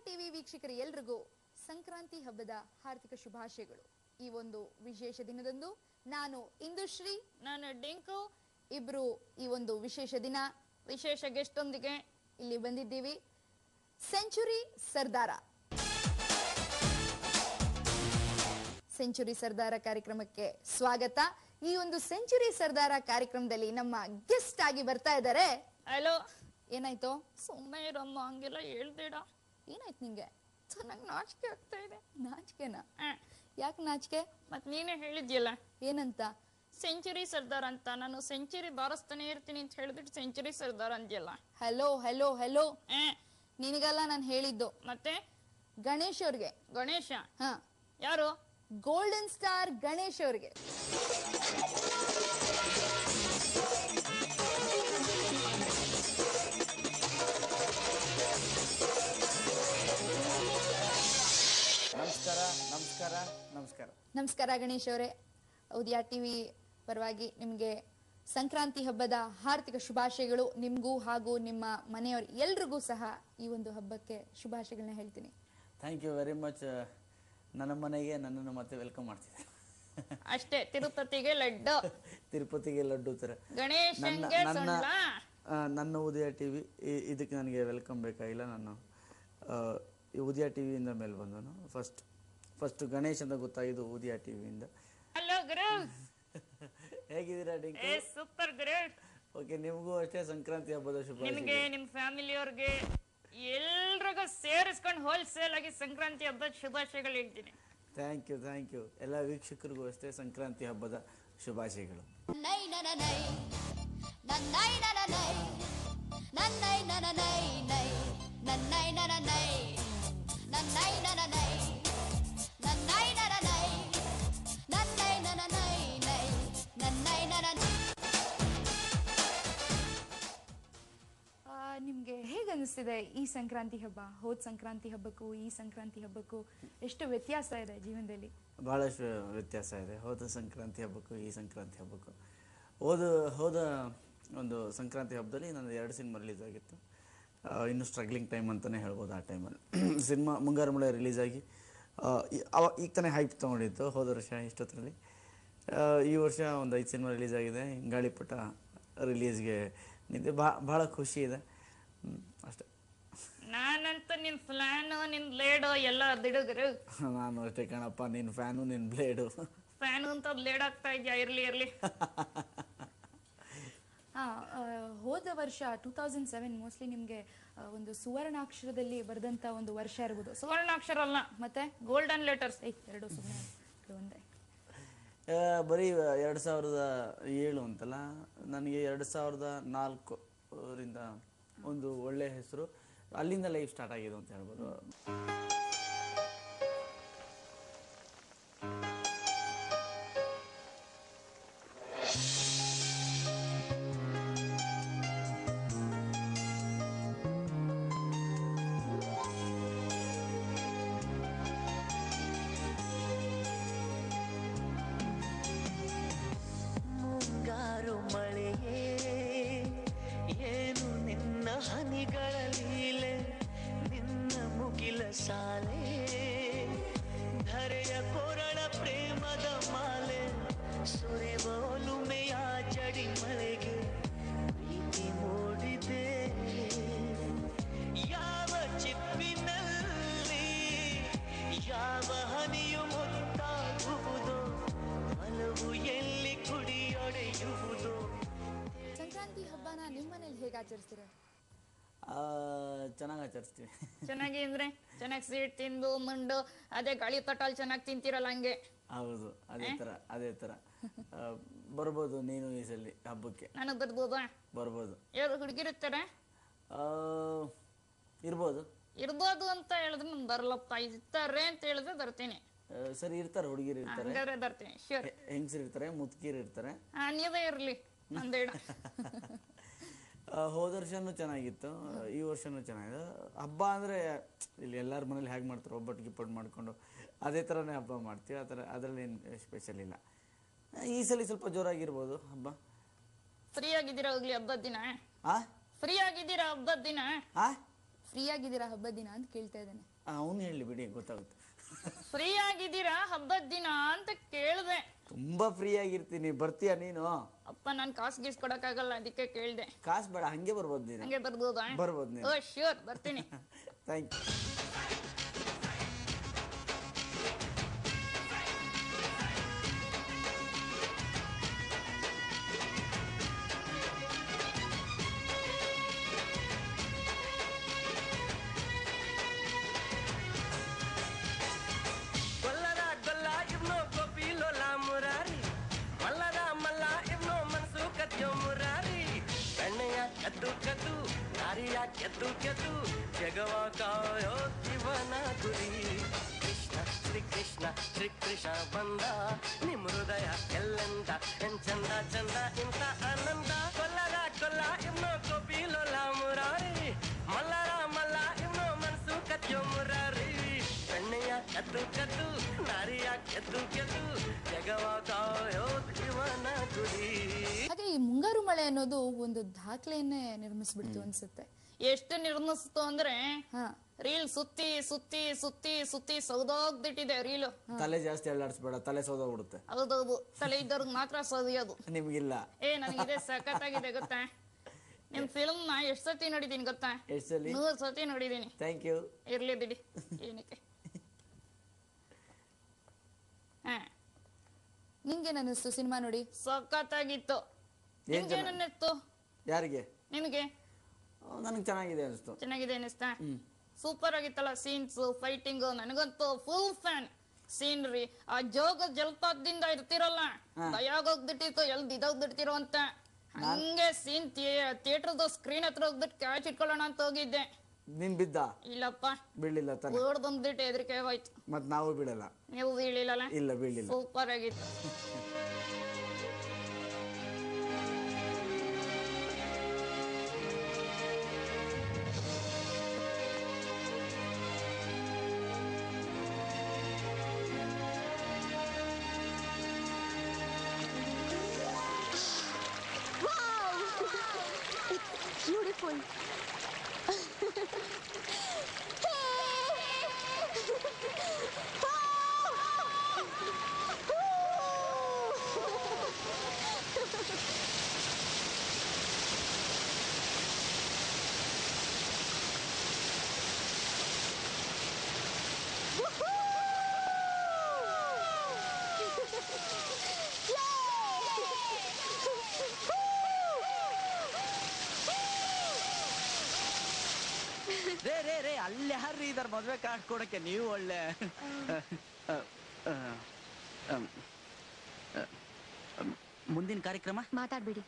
TV ವೀಕ್ಷಕರು ಎಲ್ರಿಗೂ ಸಂಕ್ರಾಂತಿ ಹಬ್ಬದ ಹಾರ್ದಿಕ ಶುಭಾಶಯಗಳು. ಈ ಒಂದು ವಿಶೇಷ ದಿನದಂದು ನಾನು ಇಂದುಶ್ರೀ, ನಾನು ಡಿಂಕು ಇಬ್ರು ಈ ಒಂದು ವಿಶೇಷ ದಿನ ವಿಶೇಷ ಗೆಸ್ಟ್ ಒಂದಿಗೆ ಇಲ್ಲಿ ಬಂದಿದ್ದೀವಿ. ಸೆಂಚುರಿ ಸರ್ದಾರ ಕಾರ್ಯಕ್ರಮಕ್ಕೆ ಸ್ವಾಗತ. ಈ ಒಂದು ಸೆಂಚುರಿ ಸರ್ದಾರ ಕಾರ್ಯಕ್ರಮದಲ್ಲಿ ನಮ್ಮ ಗೆಸ್ಟ್ ಆಗಿ ಬರ್ತಾ ಇದ್ದಾರೆ. ಹಲೋ, ಏನಾಯ್ತು? ಸುಮ್ಮನೆ ಇರಮ್ಮ, ಹಂಗೆಲ್ಲ ಹೇಳ್ಬೇಡ. ಏನಾಯ್ತು ನಿಂಗೆ? ನಂಗೆ ನಾಚಿಕೆ ಆಗ್ತಾ ಇದೆ. ನಾಚಿಕೆನಾ? ಯಾಕೆ ನಾಚಿಕೆ? ಮತ್ ನೀನೇ ಹೇಳಿದ್ಯಲ್ಲ ಏನಂತ? ಸೆಂಚುರಿ ಸರ್ದಾರ್ ಅಂತ. ನಾನು ಸೆಂಚುರಿ ಬಾರಿಸ್ತಾನೆ ಇರ್ತೀನಿ ಅಂತ ಹೇಳ್ಬಿಟ್ಟು ಸೆಂಚುರಿ ಸರ್ದಾರ್ ಅಂದ್ಯಲ್ಲ. ಹಲೋ ಹಲೋ ಹಲೋ, ನಿನಗಲ್ಲ ನಾನು ಹೇಳಿದ್ದು. ಮತ್ತೆ ಗಣೇಶ್ ಅವ್ರಿಗೆ. ಗಣೇಶ? ಹಾ, ಯಾರು? ಗೋಲ್ಡನ್ ಸ್ಟಾರ್ ಗಣೇಶ್ ಅವ್ರಿಗೆ. ನಮಸ್ಕಾರ ನಮಸ್ಕಾರ ನಮಸ್ಕಾರ ನಮಸ್ಕಾರ ಗಣೇಶ್ ಅವರೇ. ಉದಯ ಟಿವಿ ಪರವಾಗಿ ನಿಮಗೆ ಸಂಕ್ರಾಂತಿ ಹಬ್ಬದ ಹಾರ್ದಿಕ ಶುಭಾಶಯಗಳು. ನಿಮ್ಗೂ ಹಾಗೂ ನಿಮ್ಮ ಮನೆಯವರು ಎಲ್ರಿಗೂ ಸಹ ಈ ಒಂದು ಹಬ್ಬಕ್ಕೆ ಶುಭಾಶಯಗಳನ್ನ ಹೇಳ್ತೀನಿ. Thank you very much. ನನ್ನ ಮನೆಗೆ ನನ್ನನ್ನು ಮತ್ತೆ ವೆಲ್ಕಮ್ ಮಾಡ್ತಿದ್ದೆ ಅಷ್ಟೇ. ತಿರುಪತಿಗೆ ಲಡ್ಡು, ತಿರುಪತಿಗೆ ಲಡ್ಡು ತರ. ಗಣೇಶನ್ಗೆ ಸುಣ್ಣ. ನನ್ನ ಉದಯ ಟಿವಿ ಇದಕ್ಕೆ ನನಗೆ ವೆಲ್ಕಮ್ ಬೇಕಾಗಿಲ್ಲ. ನಾನು ಈ ಉದಯ ಟಿವಿಯಿಂದ ಮೇಲೆ ಬಂದನು. ಫಸ್ಟ್ ಗಣೇಶ್ ಅಂತ ಗೊತ್ತಾಗಿದ್ದು ಉದಯ ಟಿವಿಯಿಂದ. ಹಲೋ ಗುರು, ಹೇಗಿದ್ದೀರಾ ಡಿಂಕು? ಸೂಪರ್ ಗುರು. ಓಕೆ, ನಿಮಗೂ ಅಷ್ಟೇ ಸಂಕ್ರಾಂತಿ ಹಬ್ಬದ ಶುಭ. ನಿಮ್ಗೆ, ನಿಮ್ ಫ್ಯಾಮಿಲಿಯವ್ರಿಗೆ ಎಲ್ರಿಗೂ ಸೇರಿಸ್ಕೊಂಡು ಹೋಲ್ಸೇಲ್ ಆಗಿ ಸಂಕ್ರಾಂತಿ ಹಬ್ಬದ ಶುಭಾಶಯಗಳು ಹೇಳ್ತೀನಿ. Thank you. ಎಲ್ಲ ವೀಕ್ಷಕರಿಗೂ ಅಷ್ಟೇ ಸಂಕ್ರಾಂತಿ ಹಬ್ಬದ ಶುಭಾಶಯಗಳು. ನಿಮ್ಗೆ ಹೇಗೆ ಅನಿಸ್ತಿದೆ ಈ ಸಂಕ್ರಾಂತಿ ಹಬ್ಬ? ಹೋದ ಸಂಕ್ರಾಂತಿ ಹಬ್ಬಕ್ಕೂ ಈ ಸಂಕ್ರಾಂತಿ ಹಬ್ಬಕ್ಕೂ ಎಷ್ಟು ವ್ಯತ್ಯಾಸ ಇದೆ ಜೀವನದಲ್ಲಿ? ಬಹಳಷ್ಟು ವ್ಯತ್ಯಾಸ ಇದೆ ಹೋದ ಸಂಕ್ರಾಂತಿ ಹಬ್ಬಕ್ಕೂ ಈ ಸಂಕ್ರಾಂತಿ ಹಬ್ಬಕ್ಕೂ. ಹೋದ ಒಂದು ಸಂಕ್ರಾಂತಿ ಹಬ್ಬದಲ್ಲಿ ನಾನು 2 ಸಿನಿಮಾ ರಿಲೀಸ್ ಆಗಿತ್ತು. ಇನ್ನು ಸ್ಟ್ರಗ್ಲಿಂಗ್ ಟೈಮ್ ಅಂತಲೇ ಹೇಳ್ಬೋದು. ಆ ಟೈಮಲ್ಲಿ ಸಿನಿಮಾ ಮುಂಗಾರು ಮಳೆ ರಿಲೀಸ್ ಆಗಿ ಈಗ ತಾನೇ ಹೈಪ್ ತೊಗೊಂಡಿತ್ತು ಹೋದ ವರ್ಷ ಇಷ್ಟೊತ್ತರಲ್ಲಿ. ಈ ವರ್ಷ ಒಂದು 5 ಸಿನಿಮಾ ರಿಲೀಸ್ ಆಗಿದೆ. ಗಾಳಿಪಟ ರಿಲೀಸ್ಗೆ ನಿಂತೆ ಭಾಳ ಖುಷಿ ಇದೆ ಅಷ್ಟೇ. ನಾನಂತ ನಿನ್ ಫ್ಲಾನು ನಿನ್ ಬ್ಲೇಡು ಎಲ್ಲ ದಿಡುಗರು. ನಾನು ಅಷ್ಟೇ ಕಣಪ್ಪ, ನಿನ್ನ ಫ್ಯಾನು ನಿನ್ನ ಬ್ಲೇಡು. ಫ್ಯಾನು ಅಂತ ಬ್ಲೇಡ್ ಆಗ್ತಾ ಇದೆಯಾ? ಇರ್ಲಿ. ಹೋದ ವರ್ಷ 2007 ಮೋಸ್ಟ್ಲಿ ನಿಮ್ಗೆ ಒಂದು ಸುವರ್ಣಾಕ್ಷರದಲ್ಲಿ ಬರೆದಂತ ಒಂದು ವರ್ಷ ಇರ್ಬೋದು. ಸುವರ್ಣಾಕ್ಷರ ಅಲ್ಲ, ಮತ್ತೆ ಗೋಲ್ಡನ್ ಲೆಟರ್ಸ್. ಎರಡು ಸುಮ್ಮನೆ ಒಂದೇ. ಬರೀ 2007 ಅಂತಲ್ಲ, ನನಗೆ 2004ರಿಂದ ಒಂದು ಒಳ್ಳೆ ಹೆಸರು. ಅಲ್ಲಿಂದ ಲೈಫ್ ಸ್ಟಾರ್ಟ್ ಆಗಿದೆ ಅಂತ ಹೇಳ್ಬೋದು. ಧರೆಯ ಕೊರಳ ಪ್ರೇಮದ ಮಾಲೆ ಸುರಿವೋಲುಮೆಯ ಜಡಿ ಮಳೆಗೆ ಪ್ರೀತಿ ಮೂಡಿದೆ. ಯಾವ ಚಿಪ್ಪಿನಲ್ಲಿ ಯಾವ ಹನಿಯು ಮುತ್ತಾಗುವುದು, ಹಲವು ಎಲ್ಲಿ ಕುಡಿಯೊಡೆಯುವುದು. ಸಂಕ್ರಾಂತಿ ಹಬ್ಬನ ನಿಮ್ಮನೇಲಿ ಹೇಗೆ ಆಚರಿಸ್ತೀರ? ಚೆನ್ನಾಗಿ ಆಚರಿಸ್ತೀವಿ. ಚೆನ್ನಾಗಿ ಅಂದ್ರೆ ಚೆನ್ನಾಗಿ ಸ್ವೀಟ್ ತಿಂದು ಮುಂಡು ಅದೇ ಗಾಳಿ ತಟ್ಟಲ್ಲಿ ಚೆನ್ನಾಗಿ ತಿಂತೀರಲ್ಲ ಹಂಗೆ. ಹೌದು, ಅದೇ ತರ ಬರ್ಬೋದು ನೀನು ಈ ಸಲ ಹಬ್ಬಕ್ಕೆ? ನಾನು ಬರ್ಬೋದಾ? ಬರ್ಬೋದು. ಯಾರು ಹುಡುಗಿರ್ತಾರೆ? ಇರ್ಬೋದು ಅಂತ ಹೇಳಿದ್ರೆ ನಾನು ಬರಲಪ್ಪ. ಇರ್ತಾರೆ ಅಂತ ಹೇಳಿದ್ರೆ ಬರ್ತೀನಿ. ಸರಿ, ಇರ್ತಾರೆ, ಹುಡುಗಿರು ಇರ್ತಾರೆ, ಬರ್ತೀನಿ. ಶ್ಯೂರ್. ಹೆಂಗಸರು ಇರ್ತಾರೆ, ಮುದುಕಿರು ಇರ್ತಾರೆ. ನೀವೇ ಇರ್ಲಿ, ನಂದೇಡ. ಹೋದ ವರ್ಷನೂ ಚೆನ್ನಾಗಿತ್ತು, ಈ ವರ್ಷನೂ ಚೆನ್ನಾಗಿದೆ. ಹಬ್ಬ ಅಂದರೆ ಇಲ್ಲಿ ಎಲ್ಲರ ಮನೇಲಿ ಹೇಗೆ ಮಾಡ್ತಾರೆ, ಒಬ್ಬಟ್ಟು ಗಿಪ್ಪಟ್ಟು ಮಾಡಿಕೊಂಡು ಅದೇ ಥರನೇ ಹಬ್ಬ ಮಾಡ್ತೀವಿ. ಅದರಲ್ಲಿ ಏನು ಸ್ಪೆಷಲ್ ಇಲ್ಲ. ಈ ಸಲ ಸ್ವಲ್ಪ ಜೋರಾಗಿರ್ಬೋದು ಹಬ್ಬ. ಫ್ರೀ ಆಗಿದ್ದೀರಾ ಹೋಗ್ಲಿ ಹಬ್ಬದ ದಿನ? ಆ ಫ್ರೀ ಆಗಿದ್ದೀರಾ ಹಬ್ಬದ ದಿನ? ಫ್ರೀ ಆಗಿದ್ದೀರಾ ಹಬ್ಬದ ದಿನ ಅಂತ ಕೇಳ್ತಾ ಇದ್ದೇನೆ. ಅವನು ಹೇಳಿ ಬಿಡಿ, ಗೊತ್ತಾಗುತ್ತೆ. ಫ್ರೀ ಆಗಿದ್ದೀರಾ ಹಬ್ಬದ ದಿನ ಅಂತ ಕೇಳ್ದೆ. ತುಂಬಾ ಫ್ರೀ ಆಗಿರ್ತೀನಿ, ಬರ್ತೀಯಾ ನೀನು? ಅಪ್ಪ ನಾನ್ ಕಾಸು ಗೀಸ್ ಕೊಡಕ್ಕಾಗಲ್ಲ, ಅದಕ್ಕೆ ಕೇಳ್ದೆ. ಕಾಸು ಬೇಡ, ಹಂಗೆ ಬರ್ಬೋದು ನೀನು. ಹಂಗೆ ಬರ್ಬೋದಾ? ಬರ್ಬೋದು ನೀನು. ಓ ಶ್ಯೂರ್, ಬರ್ತೀನಿ. Thank you. ಕೆದ್ದು ಕೆದ್ದು ಜಗವ ಕಾಯೋ ಜೀವನ ಗುರಿ. ಕೃಷ್ಣ ಶ್ರೀ ಕೃಷ್ಣ ಶ್ರೀ ಕೃಷ್ಣ ಬಂದ ನಿಮ್ ಹೃದಯ ಎಲ್ಲೆಂದ ಚಂದ ಚಂದ ಇಂತ ಆನಂದ. ಕೊಲ್ಲರ ಕೊಲ್ಲ ಇವ್ನೋ ಗೋಪಿಲೋಲ ಮುರಾರಿ, ಮಲ್ಲರ ಮಲ್ಲ ಇವ್ನೋ ಮನ್ಸು ಕದ್ಯೋ ಮುರಾರಿ. ಬೆಣ್ಣೆಯ ಕದ್ದು ಕದ್ದು ನಾರಿಯ ಕೆದ್ದು ಕೆದ್ದು ಜಗವ ಕಾಯೋ ಜೀವನ ಗುರಿ. ಹಾಗೆ ಈ ಮುಂಗಾರು ಮಳೆ ಅನ್ನೋದು ಒಂದು ದಾಖಲೆಯನ್ನೇ ನಿರ್ಮಿಸ್ಬಿಡ್ತು ಅನ್ಸುತ್ತೆ. ಎಷ್ಟು ನಿರ್ಮಿಸ್ತು ಅಂದ್ರೆ ರೀಲ್ ಸುತ್ತಿ ಸುತ್ತಿ ಸುತ್ತಿ ಸುತ್ತಿ ಸೌದೋಗ್ಬಿಟ್ಟಿದೆ ರೀಲು. ತಲೆ ಜಾಸ್ತಿ ಅಲ್ಲಾಡಿಸ್ಬೇಡ, ತಲೆ ಸೌದೋಗ್ಬಿಡುತ್ತೆ. ಹೌದೌದು, ತಲೆ ಇದ್ದವ್ರಿಗೆ ಮಾತ್ರ ಸೌದಿಯೋದು. ನಿಮ್ಗಿಲ್ಲ. ನನಗಿದೆ ಸಖತ್ತಾಗಿದೆ ಗೊತ್ತಾ. ನಿಮ್ ಫಿಲ್ಮ್ ನ ಎಷ್ಟ್ ಸತಿ ನೋಡಿದೀನಿ ಗೊತ್ತಾ? 100 ಸತಿ ನೋಡಿದೀನಿ. Thank you. ಇರ್ಲಿ ಬಿಡಿ, ಏನಕ್ಕೆ. ನಿಂಗೇನ್ ಅನ್ನಿಸ್ತು ಸಿನಿಮಾ ನೋಡಿ? ಸಖತ್ತಾಗಿತ್ತು. ನಿಮ್ಗೇನ್ ಅನ್ನಿಸ್ತು? ಯಾರಿಗೆ? ನಿಮಗೆ? ನನಗೆ ಚೆನ್ನಾಗಿದೆ ಅನಿಸ್ತು. ಚೆನ್ನಾಗಿದೆ ಅನಿಸ್ತಾ? ಸೂಪರ್ ಆಗಿತ್ತಲ್ಲ ಸೀನ್ಸ್, ಫೈಟಿಂಗ್. ನನಗಂತೂ ಫುಲ್ ಫ್ಯಾನ್. ಸೀನ್ರಿ, ಆ ಜೋಗ ಜಲಪಾತದಿಂದ ಇರ್ತಿರಲ್ಲ, ಭಯಾಗೋಗ್ಬಿಟ್ಟಿತ್ತು, ಎಲ್ದ್ ಇದಾಗ್ಬಿಡ್ತಿರೋ ಅಂತ. ಹಂಗೆ ಸೀನ್ ಥಿಯೇಟರ್ದು ಸ್ಕ್ರೀನ್ ಹತ್ರ ಹೋಗ್ಬಿಟ್ಟು ಕ್ಯಾಚ್ ಇಟ್ಕೊಳ್ಳೋಣ ಅಂತ ಹೋಗಿದ್ದೆ. ನೀನ್ ಬಿದ್ದ? ಇಲ್ಲಪ್ಪ, ಬೀಳಿಲ್ಲ ತಾನೆ? ಓಡ್ ಬಂದ್ಬಿಟ್ಟು ಹೆದರಿಕೆ ಹೋಯ್ತು. ಮತ್ ನಾವು ಬೀಳಲ್ಲ. ನೀವು ಬೀಳಿಲ್ಲ? ಇಲ್ಲ, ಬೀಳಿಲ್ಲ. ಸೂಪರ್ ಆಗಿತ್ತು. Beautiful. ರೇ ಅಲ್ಲಿ ಯಾರ್ರಿ ಇದಾರೆ ಮದ್ವೆ ಕಾರ್ಡ್ ಕೊಡಕ್ಕೆ? ನೀವು ಒಳ್ಳೆ ಮುಂದಿನ ಕಾರ್ಯಕ್ರಮ ಮಾತಾಡ್ಬಿಡಿ.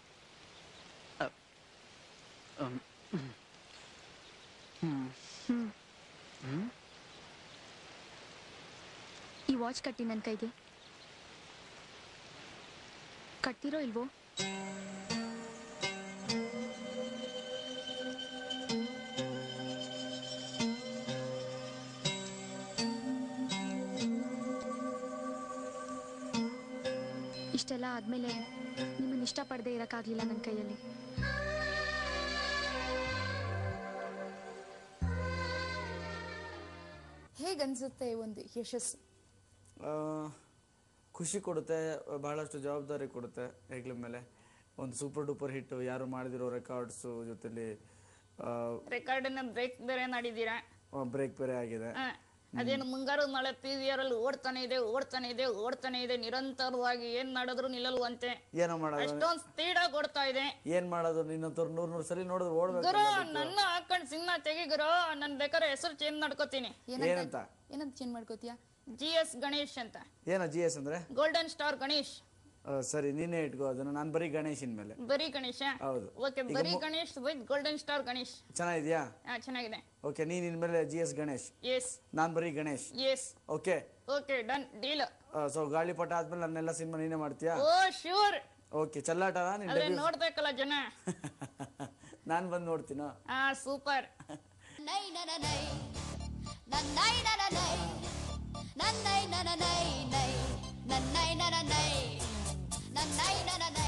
ಈ ವಾಚ್ ಕಟ್ಟಿ ನನ್ನ ಕೈಗೆ. ಕಟ್ತಿರೋ ಇಲ್ವೋ? ಇಷ್ಟೆಲ್ಲ ಆದ್ಮೇಲೆ ನಿಮ್ಮನ್ನ ಇಷ್ಟಪಡದೆ ಇರಕ್ಕಾಗ್ಲಿಲ್ಲ ನನ್ನ ಕೈಯಲ್ಲಿ. ಹೇಗನ್ಸುತ್ತೆ ಒಂದು ಯಶಸ್ಸು? ಖುಷಿ ಕೊಡುತ್ತೆ, ಬಹಳಷ್ಟು ಜವಾಬ್ದಾರಿ ಕೊಡುತ್ತೆ ಹೆಗ್ಲ ಮೇಲೆ. ಒಂದು ಸೂಪರ್ ಡೂಪರ್ ಹಿಟ್, ಯಾರು ಮಾಡಿದಿರೋ ರೆಕಾರ್ಡ್ಸ್ ಜೊತೆಲಿ ರೆಕಾರ್ಡ್ ಬ್ರೇಕ್ ಬೇರೆ ಮಾಡಿದೀರಾ. ಬ್ರೇಕ್ ಬೇರೆ ಆಗಿದೆ. ಅದೇನು ಮುಂಗಾರು ಮಳೆ PVR ಅಲ್ಲಿ ಓಡ್ತಾನೆ ಇದೆ ಓಡ್ತಾನೆ ಇದೆ ಓಡ್ತಾನೆ ಇದೆ ನಿರಂತರವಾಗಿ. ಏನ್ ಮಾಡಿದ್ರು ನಿಲ್ಲಲ್ವಂತೆ. ಏನೋ ಮಾಡೋದು, ಅಷ್ಟೊಂದ್ ಸ್ಪೀಡ್ ಆಗಿ ಓಡ್ತಾ ಇದೆ. ಏನ್ ಮಾಡೋದು, ನಿನ್ನಂತವ್ರು 100 ಸಲ ನೋಡಿದ್ರೆ ಓಡ್ಬೇಕು. ಗುರು, ನನ್ನ ಹಾಕೊಂಡ್ ಸಿನಿಮಾ ತೆಗಿ ಗುರು. ನನ್ ಬೇಕಾದ್ರೆ ಹೆಸರು ಚೇಂಜ್ ಮಾಡ್ಕೋತೀನಿ. ಏನಂತ ಚೇಂಜ್ ಮಾಡ್ಕೋತೀಯಾ? GS ಗಣೇಶ್ ಅಂತ. ಏನ GS ಅಂದ್ರೆ? Golden star Ganesh. ಸರಿ, ನೀನೇ ಇಟ್ಕೋ ಅದನ್ನ. ನಾನು ಬರೀ ಗಣೇಶ್ ಇನ್ಮೇಲೆ. ಬರೀ ಗಣೇಶ? ಹೌದು. ಓಕೆ, ಬರೀ Ganesh with golden star Ganesh. ಚೆನ್ನಾಗಿದ್ಯಾ? ಚೆನ್ನಾಗಿದೆ. ಓಕೆ, ನೀನ್ ಇನ್ಮೇಲೆ GS ಗಣೇಶ್. ಎಸ್. ನಾನ್ ಬರೀ Ganesh. Yes. Okay okay, done deal. So Gaalipata ಆದ್ಮೇಲೆ ನನ್ನೆಲ್ಲ ಸಿನಿಮಾ ನೀನೇ ಮಾಡ್ತೀಯಾ? ಓ ಶ್ಯೂರ್. ಓಕೆ, ಚಲ್ಲಾಟನ ಅದೇ ನೋಡ್ಬೇಕಲ್ಲ ಜನ. ನಾನ್ ಬಂದ್ ನೋಡ್ತೀನೋ? ಸೂಪರ್. ನೈ ನನ ನೈ ನನ್ನೈ ನನ ನೈ ನನ್ನೈ ನನ ನೈ ನೈ ನನ್ನೈ ನನ ನೈ ನನ್ನೈ ನನ ನೈ